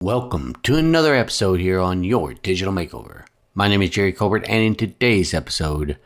Welcome to another episode here on your Digital Makeover. My name is Jerry Colbert, and in today's episode,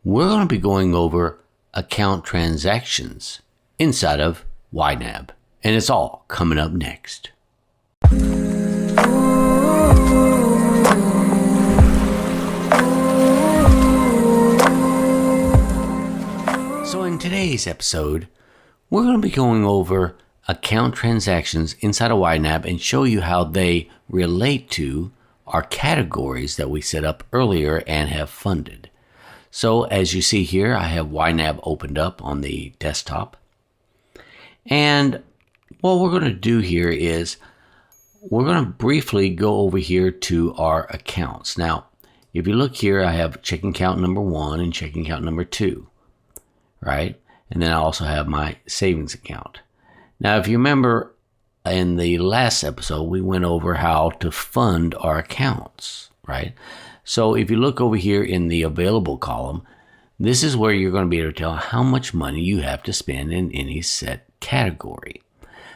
we're going to be going over account transactions inside of YNAB, and it's all coming up next. So in today's episode, we're going to be going over account transactions inside of YNAB and show you how they relate to our categories that we set up earlier and have funded. So as you see here, I have YNAB opened up on the desktop. And what we're going to do here is we're going to briefly go over here to our accounts. Now, if you look here, I have checking account number 1 and checking account number 2, right? And then I also have my savings account. Now, if you remember in the last episode, we went over how to fund our accounts, right? So if you look over here in the available column, this is where you're going to be able to tell how much money you have to spend in any set category.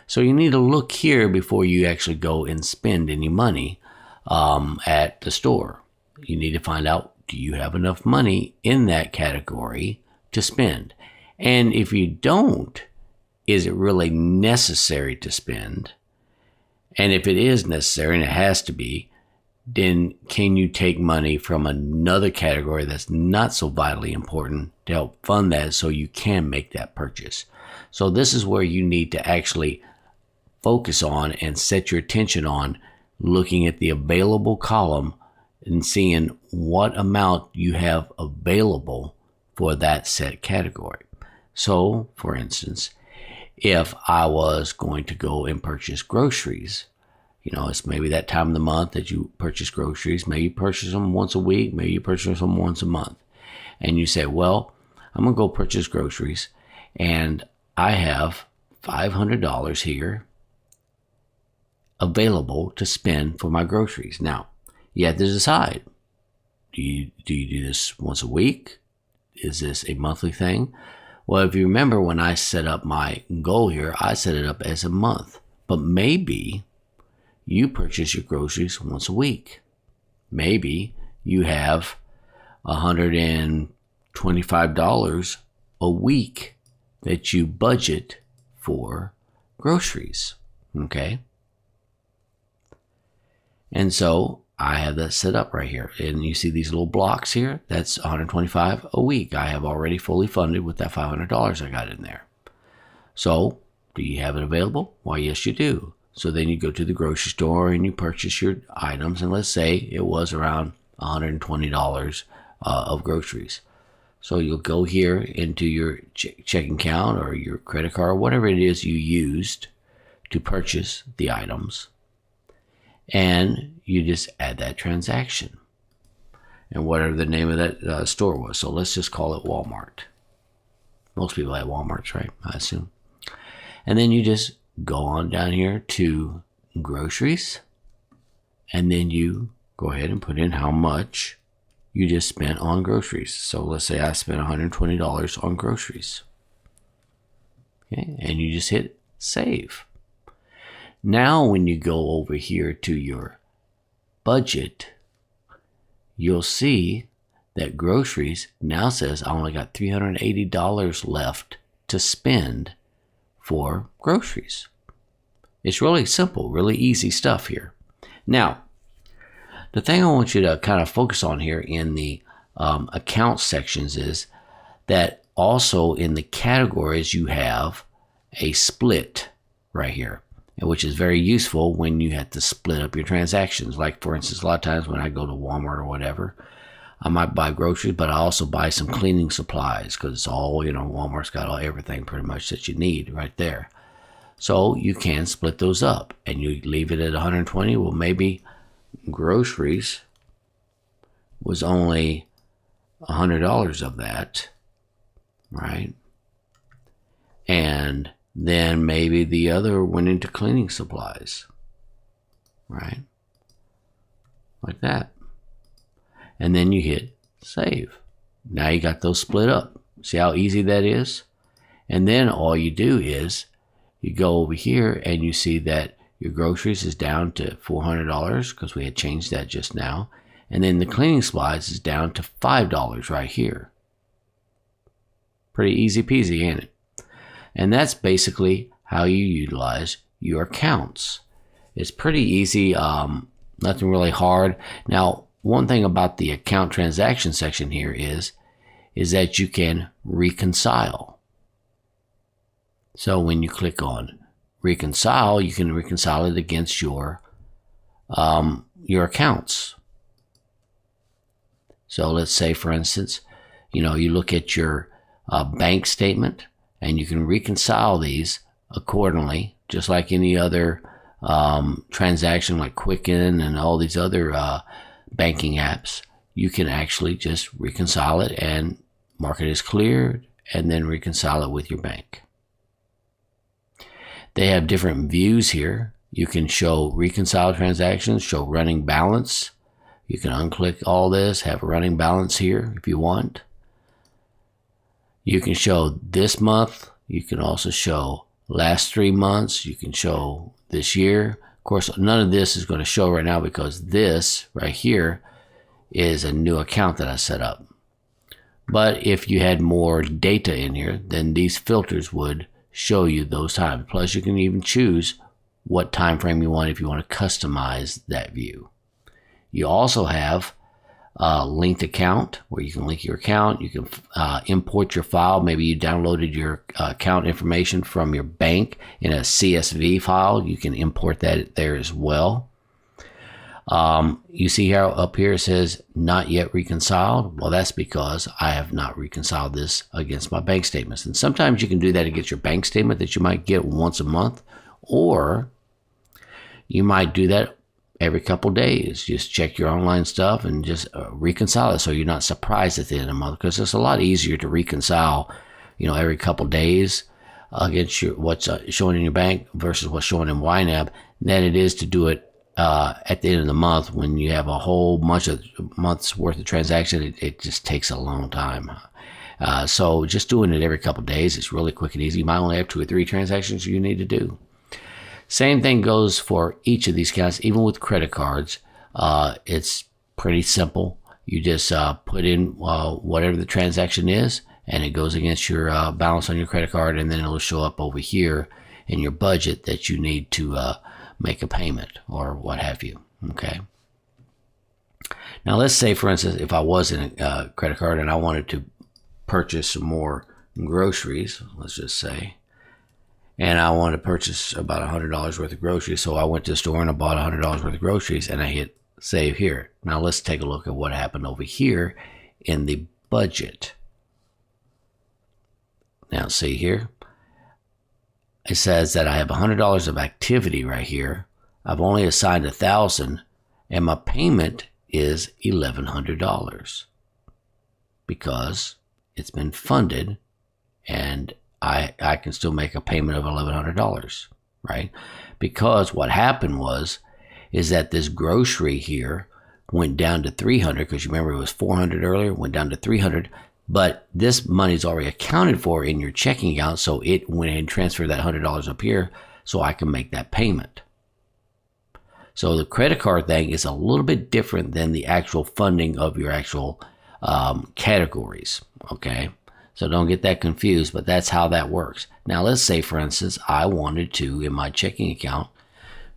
So you need to look here before you actually go and spend any money at the store. You need to find out, do you have enough money in that category to spend? And if you don't, is it really necessary to spend? And if it is necessary, and it has to be, then can you take money from another category that's not so vitally important to help fund that so you can make that purchase? So this is where you need to actually focus on and set your attention on looking at the available column and seeing what amount you have available for that set category. So, for instance, if I was going to go and purchase groceries, it's maybe that time of the month that you purchase groceries. Maybe you purchase them once a week. Maybe you purchase them once a month. And you say, well, I'm going to go purchase groceries, and I have $500 here available to spend for my groceries. Now, you have to decide, do you do this once a week? Is this a monthly thing? Well, if you remember when I set up my goal here, I set it up as a month. But maybe you purchase your groceries once a week. Maybe you have $125 a week that you budget for groceries. Okay? And so I have that set up right here. And you see these little blocks here? That's $125 a week. I have already fully funded with that $500 I got in there. So, do you have it available? Why, yes, you do. So then you go to the grocery store and you purchase your items. And let's say it was around $120 of groceries. So you'll go here into your checking account or your credit card, whatever it is you used to purchase the items. And you just add that transaction and whatever the name of that store was. So let's just call it Walmart. Most people have Walmarts, right? I assume. And then you just go on down here to groceries, and then you go ahead and put in how much you just spent on groceries. So let's say I spent $120 on groceries. Okay, and you just hit save. Now, when you go over here to your budget, you'll see that groceries now says I only got $380 left to spend for groceries. It's really simple, really easy stuff here. Now, the thing I want you to kind of focus on here in the account sections is that also in the categories you have a split right here, which is very useful when you have to split up your transactions. Like, for instance, a lot of times when I go to Walmart or whatever, I might buy groceries, but I also buy some cleaning supplies because it's all, Walmart's got everything pretty much that you need right there. So you can split those up and you leave it at 120. Well, maybe groceries was only $100 of that, right? And then maybe the other went into cleaning supplies, right? Like that. And then you hit save. Now you got those split up. See how easy that is? And then all you do is you go over here and you see that Your groceries is down to $400 because we had changed that just now. And then the cleaning supplies is down to $5 right here. Pretty easy peasy, ain't it? And that's basically how you utilize your accounts. It's pretty easy, nothing really hard. Now, one thing about the account transaction section here is that you can reconcile. So when you click on reconcile, you can reconcile it against your accounts. So let's say, for instance, you look at your bank statement, and you can reconcile these accordingly, just like any other transaction like Quicken and all these other banking apps. You can actually just reconcile it and mark it as cleared, and then reconcile it with your bank. They have different views here. You can show reconciled transactions, show running balance. You can unclick all this, have a running balance here if you want. You can show this month. You can also show last 3 months. You can show this year. Of course, none of this is going to show right now because this right here is a new account that I set up. But if you had more data in here, then these filters would show you those times. Plus, you can even choose what time frame you want if you want to customize that view. You also have a linked account where you can link your account. You can import your file. Maybe you downloaded your account information from your bank in a CSV file. You can import that there as well. You see here up here it says not yet reconciled. Well, that's because I have not reconciled this against my bank statements. And sometimes you can do that against your bank statement that you might get once a month, or you might do that every couple days. Just check your online stuff and just reconcile it so you're not surprised at the end of the month, because it's a lot easier to reconcile, every couple days against what's showing in your bank versus what's showing in YNAB than it is to do it at the end of the month when you have a whole bunch of months worth of transaction. It just takes a long time. So just doing it every couple days is really quick and easy. You might only have 2 or 3 transactions you need to do. Same thing goes for each of these accounts, even with credit cards. It's pretty simple. You just put in whatever the transaction is, and it goes against your balance on your credit card, and then it'll show up over here in your budget that you need to make a payment or what have you. Okay. Now let's say, for instance, if I was in a credit card and I wanted to purchase some more groceries, let's just say, and I wanted to purchase about $100 worth of groceries. So I went to the store and I bought $100 worth of groceries, and I hit save here. Now let's take a look at what happened over here in the budget. Now see here, it says that I have $100 of activity right here. I've only assigned $1,000, and my payment is $1,100 because it's been funded, and I can still make a payment of $1,100, right? Because what happened is that this grocery here went down to $300, because you remember it was $400 earlier, went down to $300, but this money is already accounted for in your checking account, so it went ahead and transferred that $100 up here so I can make that payment. So the credit card thing is a little bit different than the actual funding of your actual categories, okay? So don't get that confused, but that's how that works. Now let's say, for instance, I wanted to, in my checking account,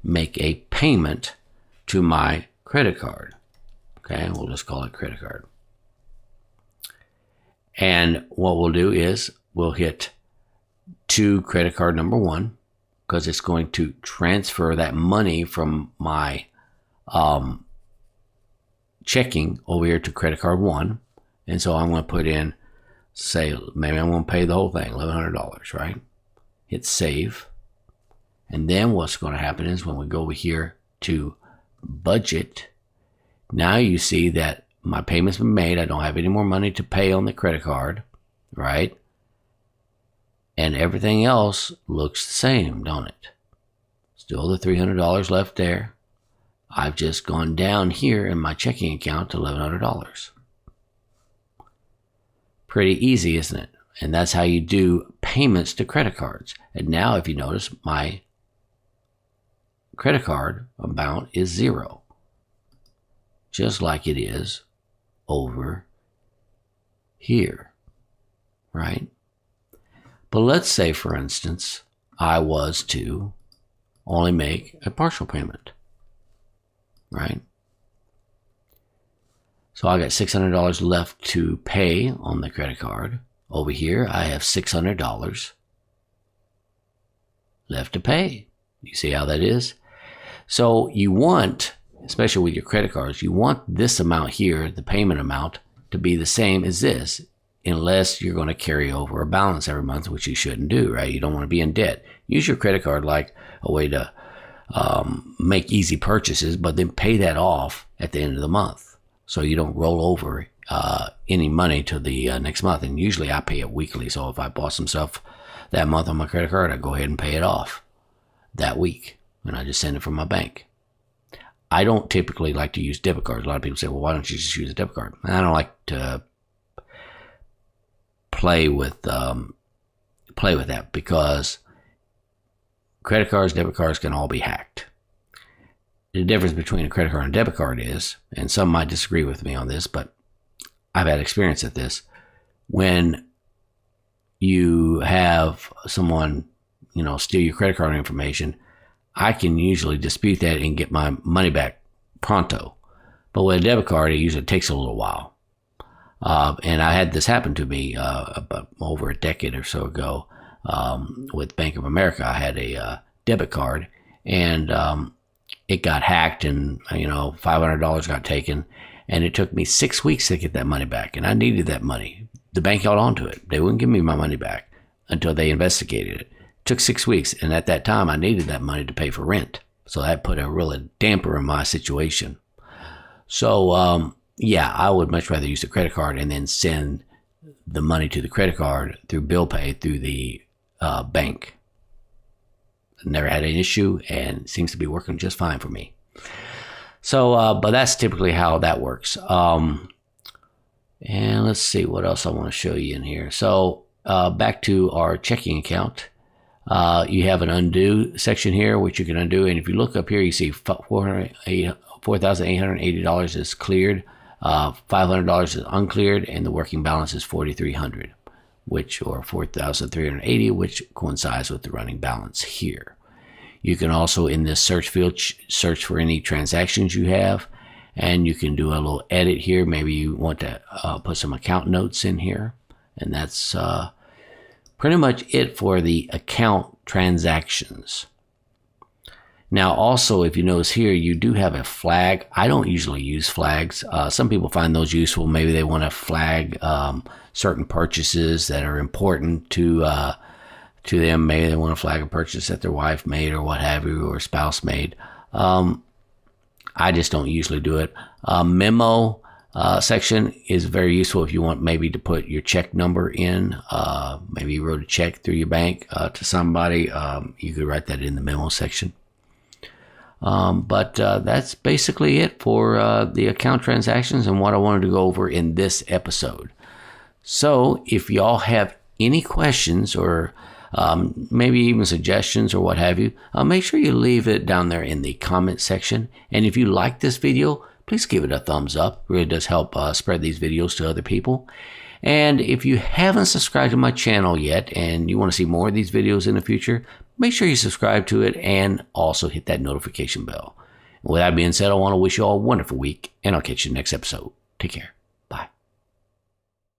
make a payment to my credit card. Okay, we'll just call it credit card. And what we'll do is we'll hit to credit card number 1, because it's going to transfer that money from my checking over here to credit card 1. And so I'm going to put in, say, maybe I'm going to pay the whole thing, $1,100, right? Hit save. And then what's going to happen is when we go over here to budget, now you see that my payment's been made. I don't have any more money to pay on the credit card, right? And everything else looks the same, don't it? Still the $300 left there. I've just gone down here in my checking account to $1,100. Pretty easy, isn't it? And that's how you do payments to credit cards. And now if you notice, my credit card amount is 0, just like it is over here, right? But let's say, for instance, I was to only make a partial payment, right? So I got $600 left to pay on the credit card. Over here, I have $600 left to pay. You see how that is? So you want, especially with your credit cards, you want this amount here, the payment amount, to be the same as this, unless you're going to carry over a balance every month, which you shouldn't do, right? You don't want to be in debt. Use your credit card like a way to make easy purchases, but then pay that off at the end of the month, so you don't roll over any money to the next month. And usually I pay it weekly, so if I bought some stuff that month on my credit card, I go ahead and pay it off that week, and I just send it from my bank. I don't typically like to use debit cards. A lot of people say, well, why don't you just use a debit card? I don't like to play with that, because credit cards, debit cards can all be hacked. The difference between a credit card and a debit card is, and some might disagree with me on this, but I've had experience at this, when you have someone, steal your credit card information, I can usually dispute that and get my money back pronto. But with a debit card, it usually takes a little while. And I had this happen to me about over a decade or so ago with Bank of America. I had a debit card, and it got hacked, and $500 got taken, and it took me 6 weeks to get that money back, and I needed that money. The bank held on to it. They wouldn't give me my money back until they investigated it. It took 6 weeks, and at that time, I needed that money to pay for rent. So that put a really damper in my situation. So, yeah, I would much rather use a credit card and then send the money to the credit card through bill pay through the bank. Never had an issue, and seems to be working just fine for me. So, but that's typically how that works. And let's see what else I want to show you in here. So back to our checking account. You have an undo section here, which you can undo. And if you look up here, you see $4,880 is cleared. $500 is uncleared, and the working balance is $4,300, or $4,380, which coincides with the running balance here. You can also, in this search field, search for any transactions you have, and you can do a little edit here. Maybe you want to put some account notes in here, and that's pretty much it for the account transactions. Now, also, if you notice here, you do have a flag. I don't usually use flags. Some people find those useful. Maybe they want to flag certain purchases that are important to them. Maybe they want to flag a purchase that their wife made or what have you, or spouse made. I just don't usually do it. Memo section is very useful if you want maybe to put your check number in. Maybe you wrote a check through your bank to somebody. You could write that in the memo section. But that's basically it for the account transactions and what I wanted to go over in this episode. So if y'all have any questions or maybe even suggestions or what have you, make sure you leave it down there in the comment section. And if you like this video, please give it a thumbs up. It really does help spread these videos to other people. And if you haven't subscribed to my channel yet and you want to see more of these videos in the future, make sure you subscribe to it and also hit that notification bell. With that being said, I want to wish you all a wonderful week, and I'll catch you next episode. Take care.